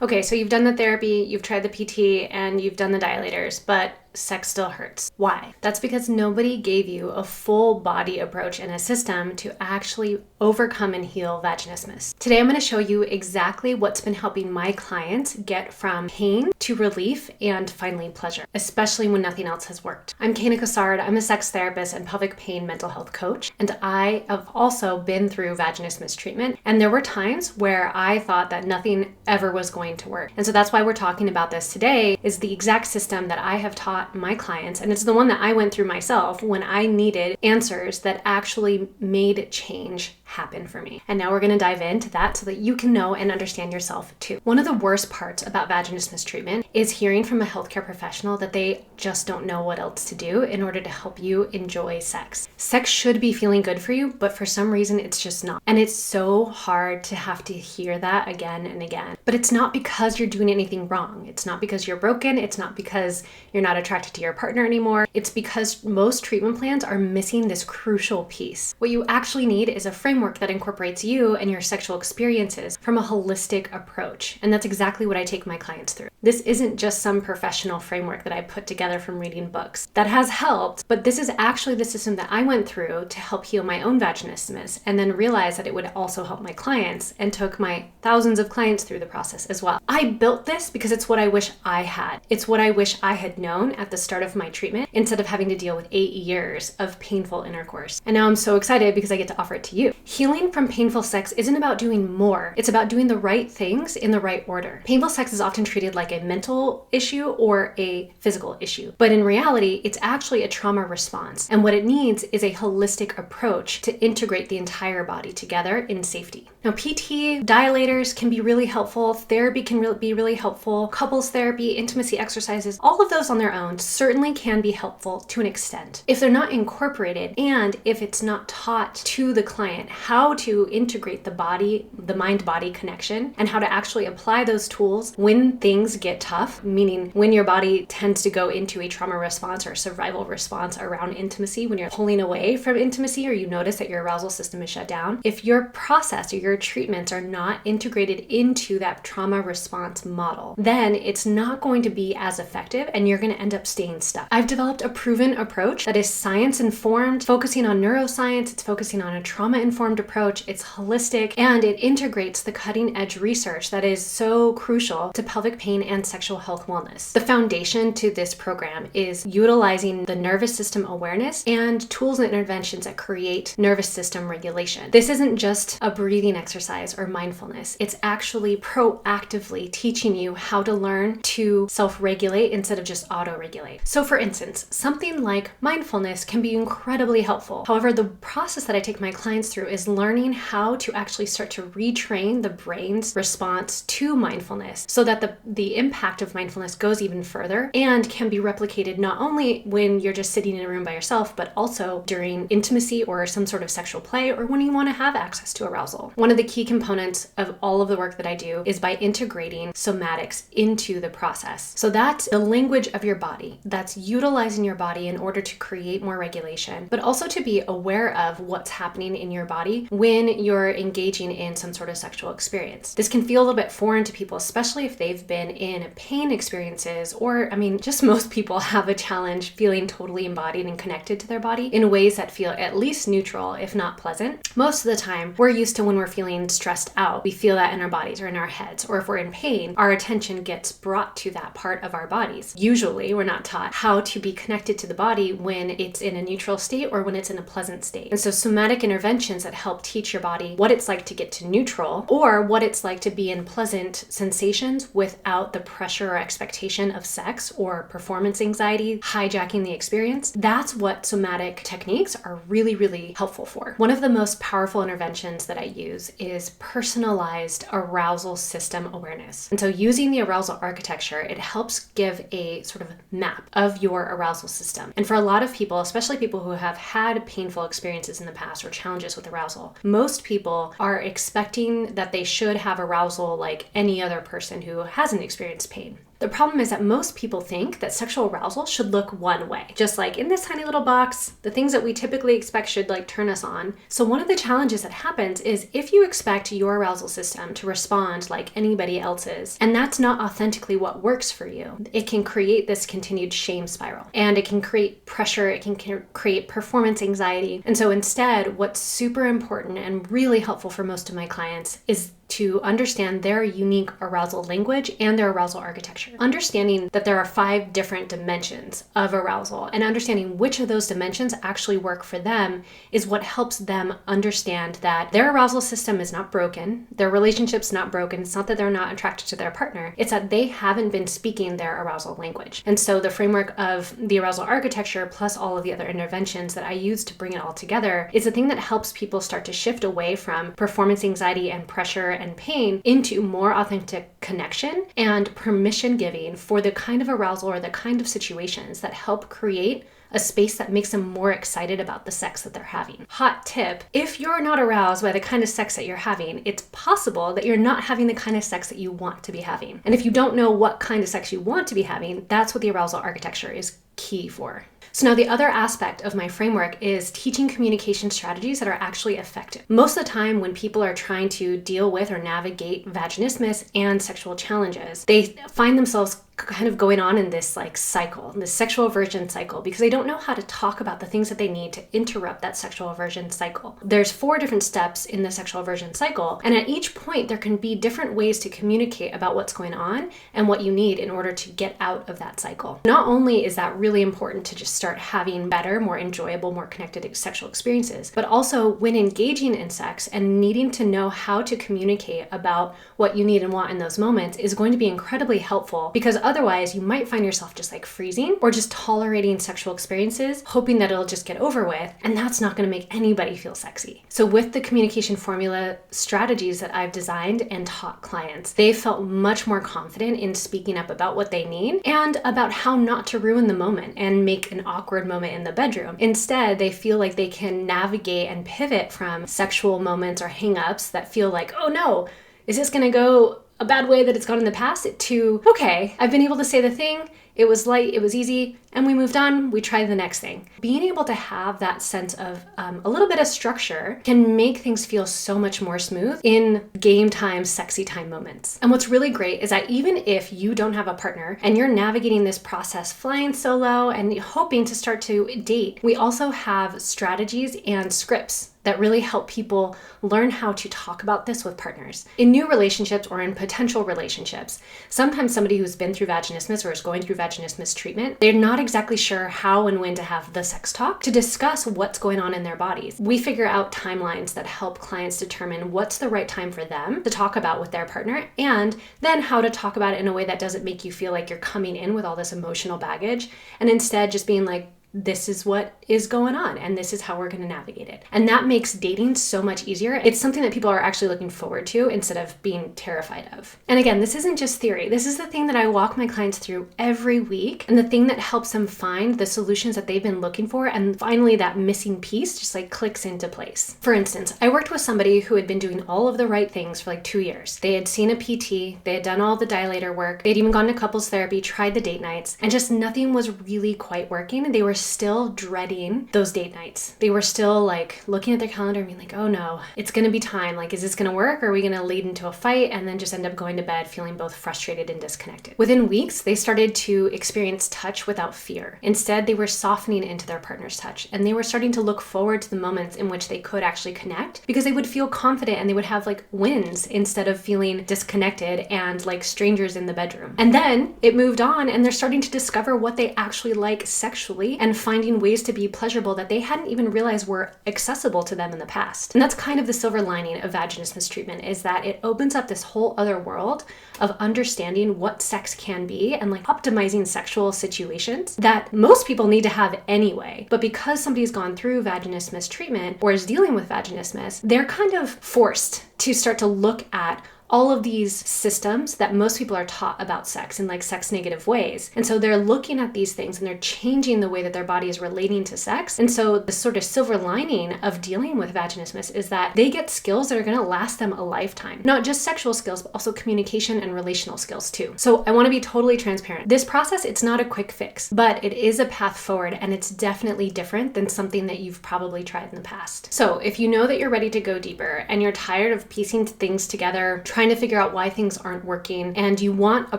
Okay, so you've done the therapy, you've tried the PT, and you've done the dilators, but sex still hurts. Why? That's because nobody gave you a full body approach and a system to actually overcome and heal vaginismus. Today, I'm going to show you exactly what's been helping my clients get from pain to relief and finally pleasure, especially when nothing else has worked. I'm Kayna Cassard. I'm a sex therapist and pelvic pain mental health coach, and I have also been through vaginismus treatment. And there were times where I thought that nothing ever was going to work. And so that's why we're talking about this today, is the exact system that I have taught my clients, and it's the one that I went through myself when I needed answers that actually made change happen for me. And now we're going to dive into that so that you can know and understand yourself too. One of the worst parts about vaginismus treatment is hearing from a healthcare professional that they just don't know what else to do in order to help you enjoy sex. Sex should be feeling good for you, but for some reason it's just not. And it's so hard to have to hear that again and again. But it's not because you're doing anything wrong. It's not because you're broken. It's not because you're not attracted to your partner anymore. It's because most treatment plans are missing this crucial piece. What you actually need is a framework that incorporates you and your sexual experiences from a holistic approach. And that's exactly what I take my clients through. This isn't just some professional framework that I put together from reading books. That has helped, but this is actually the system that I went through to help heal my own vaginismus, and then realized that it would also help my clients, and took my thousands of clients through the process as well. I built this because it's what I wish I had. It's what I wish I had known at the start of my treatment instead of having to deal with 8 years of painful intercourse. And now I'm so excited because I get to offer it to you. Healing from painful sex isn't about doing more. It's about doing the right things in the right order. Painful sex is often treated like a mental issue or a physical issue, but in reality, it's actually a trauma response. And what it needs is a holistic approach to integrate the entire body together in safety. Now, PT, dilators can be really helpful. Therapy can be really helpful. Couples therapy, intimacy exercises, all of those on their own certainly can be helpful to an extent. If they're not incorporated, and if it's not taught to the client how to integrate the body, the mind-body connection, and how to actually apply those tools when things get tough, meaning when your body tends to go into a trauma response or survival response around intimacy, when you're pulling away from intimacy or you notice that your arousal system is shut down. If your process or your treatments are not integrated into that trauma response model, then it's not going to be as effective and you're going to end up staying stuck. I've developed a proven approach that is science-informed, focusing on neuroscience. It's focusing on a trauma-informed approach. It's holistic, and it integrates the cutting-edge research that is so crucial to pelvic pain and sexual health wellness. The foundation to this program is utilizing the nervous system awareness and tools and interventions that create nervous system regulation. This isn't just a breathing exercise or mindfulness. It's actually proactively teaching you how to learn to self-regulate instead of just auto-regulate. So for instance, something like mindfulness can be incredibly helpful. However, the process that I take my clients through is learning how to actually start to retrain the brain's response to mindfulness so that the impact of mindfulness goes even further and can be replicated not only when you're just sitting in a room by yourself, but also during intimacy or some sort of sexual play, or when you want to have access to arousal. One of the key components of all of the work that I do is by integrating somatics into the process. So that's the language of your body. That's utilizing your body in order to create more regulation, but also to be aware of what's happening in your body when you're engaging in some sort of sexual experience. This can feel a little bit foreign to people, especially if they've been in pain experiences, or just most people have a challenge feeling totally embodied and connected to their body in ways that feel at least neutral, if not pleasant. Most of the time, we're used to when we're feeling stressed out, we feel that in our bodies or in our heads, or if we're in pain, our attention gets brought to that part of our bodies. Usually, we're not taught how to be connected to the body when it's in a neutral state or when it's in a pleasant state. And so somatic interventions that help teach your body what it's like to get to neutral, or what it's like to be in pleasant sensations without the pressure or expectation of sex or performance anxiety hijacking the experience. That's what somatic techniques are really, really helpful for. One of the most powerful interventions that I use is personalized arousal system awareness. And so using the arousal architecture, it helps give a sort of map of your arousal system. And for a lot of people, especially people who have had painful experiences in the past or challenges with arousal, most people are expecting that they should have arousal like any other person who hasn't experienced pain. The problem is that most people think that sexual arousal should look one way. Just like in this tiny little box, the things that we typically expect should like turn us on. So one of the challenges that happens is if you expect your arousal system to respond like anybody else's, and that's not authentically what works for you, it can create this continued shame spiral. And it can create pressure, it can create performance anxiety. And so instead, what's super important and really helpful for most of my clients is to understand their unique arousal language and their arousal architecture. Understanding that there are 5 different dimensions of arousal and understanding which of those dimensions actually work for them is what helps them understand that their arousal system is not broken, their relationship's not broken. It's not that they're not attracted to their partner, it's that they haven't been speaking their arousal language. And so the framework of the arousal architecture plus all of the other interventions that I use to bring it all together is the thing that helps people start to shift away from performance anxiety and pressure and pain into more authentic connection and permission giving for the kind of arousal or the kind of situations that help create a space that makes them more excited about the sex that they're having. Hot tip, if you're not aroused by the kind of sex that you're having, it's possible that you're not having the kind of sex that you want to be having. And if you don't know what kind of sex you want to be having, that's what the arousal architecture is key for. So now the other aspect of my framework is teaching communication strategies that are actually effective. Most of the time when people are trying to deal with or navigate vaginismus and sexual challenges, they find themselves kind of going on in this like cycle, this sexual aversion cycle, because they don't know how to talk about the things that they need to interrupt that sexual aversion cycle. There's 4 different steps in the sexual aversion cycle, and at each point there can be different ways to communicate about what's going on and what you need in order to get out of that cycle. Not only is that really important to just start having better, more enjoyable, more connected sexual experiences, but also when engaging in sex and needing to know how to communicate about what you need and want in those moments is going to be incredibly helpful, because otherwise you might find yourself just like freezing or just tolerating sexual experiences, hoping that it'll just get over with, and that's not going to make anybody feel sexy. So with the communication formula strategies that I've designed and taught clients, they felt much more confident in speaking up about what they need and about how not to ruin the moment and make an awkward moment in the bedroom. Instead, they feel like they can navigate and pivot from sexual moments or hang-ups that feel like, oh no, is this going to go a bad way that it's gone in the past, to, okay, I've been able to say the thing, it was light, it was easy, and we moved on, we tried the next thing. Being able to have that sense of a little bit of structure can make things feel so much more smooth in game time, sexy time moments. And what's really great is that even if you don't have a partner and you're navigating this process flying solo and hoping to start to date, we also have strategies and scripts that really help people learn how to talk about this with partners. In new relationships or in potential relationships, sometimes somebody who's been through vaginismus or is going through vaginismus treatment, they're not exactly sure how and when to have the sex talk to discuss what's going on in their bodies. We figure out timelines that help clients determine what's the right time for them to talk about with their partner, and then how to talk about it in a way that doesn't make you feel like you're coming in with all this emotional baggage, and instead just being like, this is what is going on and this is how we're going to navigate it. And that makes dating so much easier. It's something that people are actually looking forward to instead of being terrified of. And again, this isn't just theory. This is the thing that I walk my clients through every week, and the thing that helps them find the solutions that they've been looking for, and finally that missing piece just like clicks into place. For instance, I worked with somebody who had been doing all of the right things for like 2 years. They had seen a PT, they had done all the dilator work, they'd even gone to couples therapy, tried the date nights, and just nothing was really quite working. And they were still dreading those date nights. They were still like looking at their calendar and being like, oh no, it's gonna be time. Like, is this gonna work? Or are we gonna lead into a fight and then just end up going to bed feeling both frustrated and disconnected? Within weeks, they started to experience touch without fear. Instead, they were softening into their partner's touch, and they were starting to look forward to the moments in which they could actually connect, because they would feel confident and they would have like wins instead of feeling disconnected and like strangers in the bedroom. And then it moved on, and they're starting to discover what they actually like sexually and finding ways to be pleasurable that they hadn't even realized were accessible to them in the past. And that's kind of the silver lining of vaginismus treatment, is that it opens up this whole other world of understanding what sex can be and like optimizing sexual situations that most people need to have anyway. But because somebody's gone through vaginismus treatment or is dealing with vaginismus, they're kind of forced to start to look at all of these systems that most people are taught about sex in like sex negative ways. And so they're looking at these things and they're changing the way that their body is relating to sex. And so the sort of silver lining of dealing with vaginismus is that they get skills that are going to last them a lifetime. Not just sexual skills, but also communication and relational skills too. So I want to be totally transparent. This process, it's not a quick fix, but it is a path forward, and it's definitely different than something that you've probably tried in the past. So if you know that you're ready to go deeper and you're tired of piecing things together, trying to figure out why things aren't working, and you want a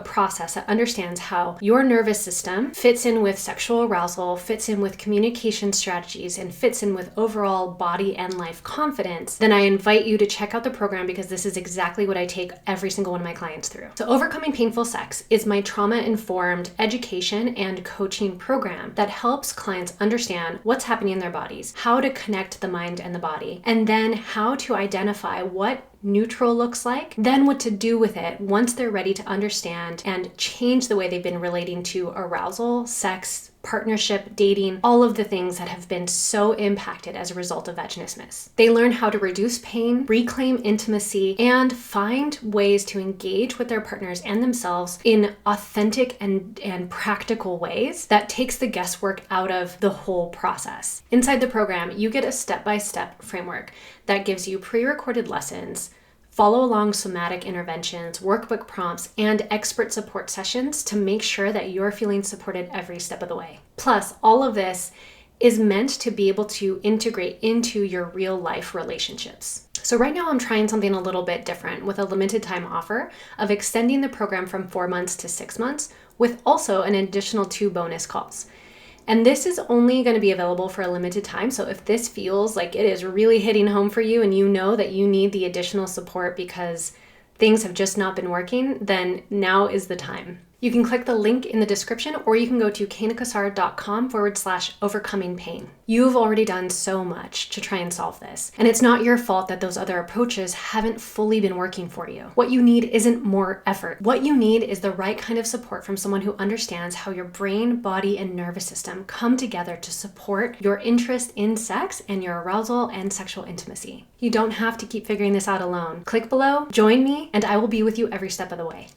process that understands how your nervous system fits in with sexual arousal, fits in with communication strategies, and fits in with overall body and life confidence, then I invite you to check out the program, because this is exactly what I take every single one of my clients through. So Overcoming Painful Sex is my trauma-informed education and coaching program that helps clients understand what's happening in their bodies, how to connect the mind and the body, and then how to identify what neutral looks like, then what to do with it once they're ready to understand and change the way they've been relating to arousal, sex, partnership, dating, all of the things that have been so impacted as a result of vaginismus. They learn how to reduce pain, reclaim intimacy, and find ways to engage with their partners and themselves in authentic and practical ways that takes the guesswork out of the whole process. Inside the program, you get a step-by-step framework that gives you pre-recorded lessons, follow along somatic interventions, workbook prompts, and expert support sessions to make sure that you're feeling supported every step of the way. Plus, all of this is meant to be able to integrate into your real life relationships. So right now I'm trying something a little bit different with a limited time offer of extending the program from 4 months to 6 months with also an additional 2 bonus calls. And this is only going to be available for a limited time. So if this feels like it is really hitting home for you and you know that you need the additional support because things have just not been working, then now is the time. You can click the link in the description, or you can go to kaynacassard.com/overcoming pain. You've already done so much to try and solve this, and it's not your fault that those other approaches haven't fully been working for you. What you need isn't more effort. What you need is the right kind of support from someone who understands how your brain, body, and nervous system come together to support your interest in sex and your arousal and sexual intimacy. You don't have to keep figuring this out alone. Click below, join me, and I will be with you every step of the way.